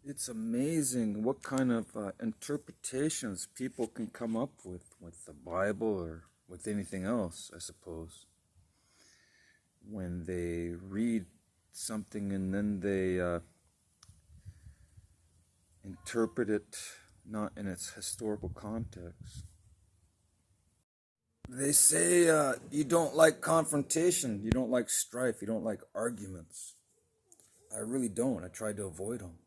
It's amazing what kind of interpretations people can come up with the Bible or with anything else, I suppose. When they read something and then they interpret it not in its historical context. They say you don't like confrontation, you don't like strife, you don't like arguments. I really don't. I try to avoid them.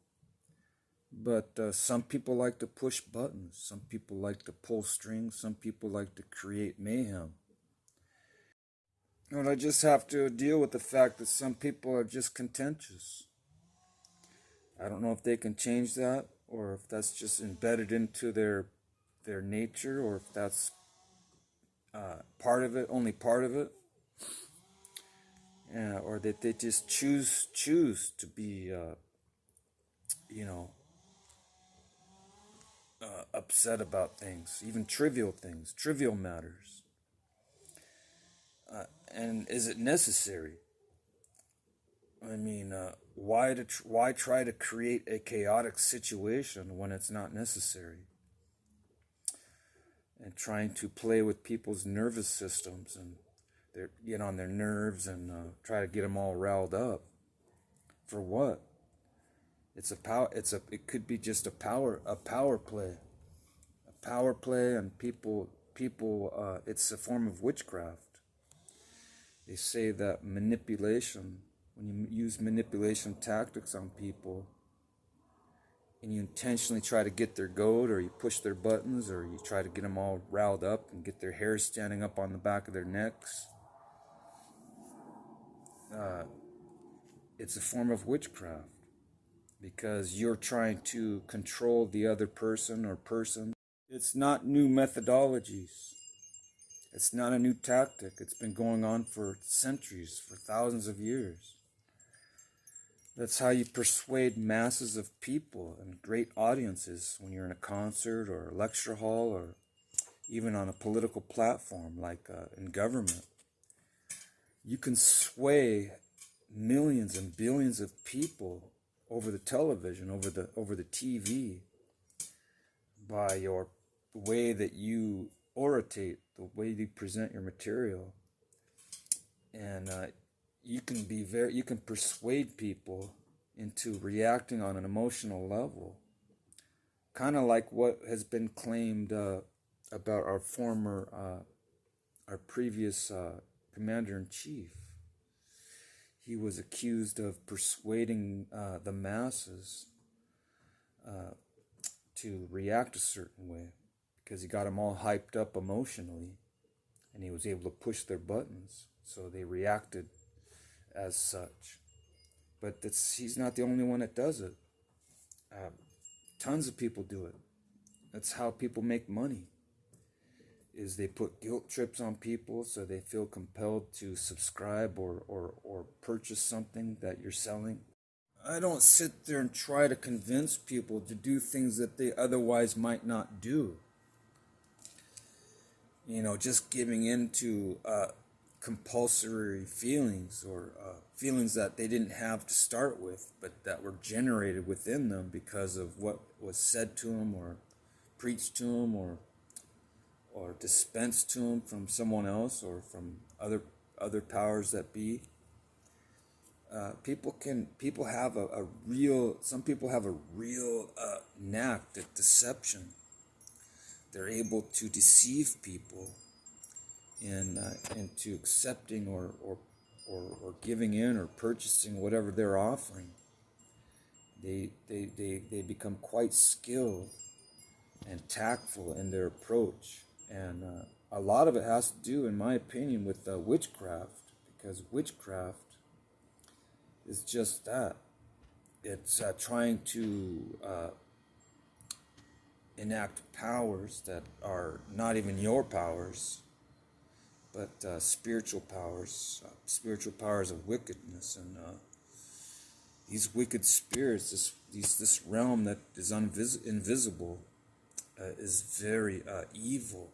But some people like to push buttons. Some people like to pull strings. Some people like to create mayhem. And I just have to deal with the fact that some people are just contentious. I don't know if they can change that, or if that's just embedded into their nature, or if that's part of it, only part of it, or that they just choose to be, you know, upset about things, even trivial things, trivial matters. And is it necessary? I mean, why try to create a chaotic situation when it's not necessary? And trying to play with people's nervous systems and get on their nerves and try to get them all riled up. For what? It could be just a power play, and people. It's a form of witchcraft. They say that manipulation, when you use manipulation tactics on people, and you intentionally try to get their goat, or you push their buttons, or you try to get them all riled up and get their hair standing up on the back of their necks, it's a form of witchcraft, because you're trying to control the other person or person. It's not new methodologies. It's not a new tactic. It's been going on for centuries, for thousands of years. That's how you persuade masses of people and great audiences when you're in a concert or a lecture hall or even on a political platform like in government. You can sway millions and billions of people over the television, over the TV, by your way that you orate, the way you present your material, and you can persuade people into reacting on an emotional level, kind of like what has been claimed about our previous commander-in-chief. He was accused of persuading the masses to react a certain way, because he got them all hyped up emotionally, and he was able to push their buttons, so they reacted as such. But he's not the only one that does it. Tons of people do it. That's how people make money, is they put guilt trips on people so they feel compelled to subscribe or purchase something that you're selling. I don't sit there and try to convince people to do things that they otherwise might not do. Just giving in to compulsory feelings, or feelings that they didn't have to start with, but that were generated within them because of what was said to them or preached to them or dispensed to them from someone else or from other powers that be. Some people have a real knack at deception. They're able to deceive people into accepting or giving in or purchasing whatever they're offering. They become quite skilled and tactful in their approach, and a lot of it has to do, in my opinion, with witchcraft, because witchcraft is just that. It's trying to enact powers that are not even your powers, but spiritual powers of wickedness, and these wicked spirits, this realm that is invisible, is very evil.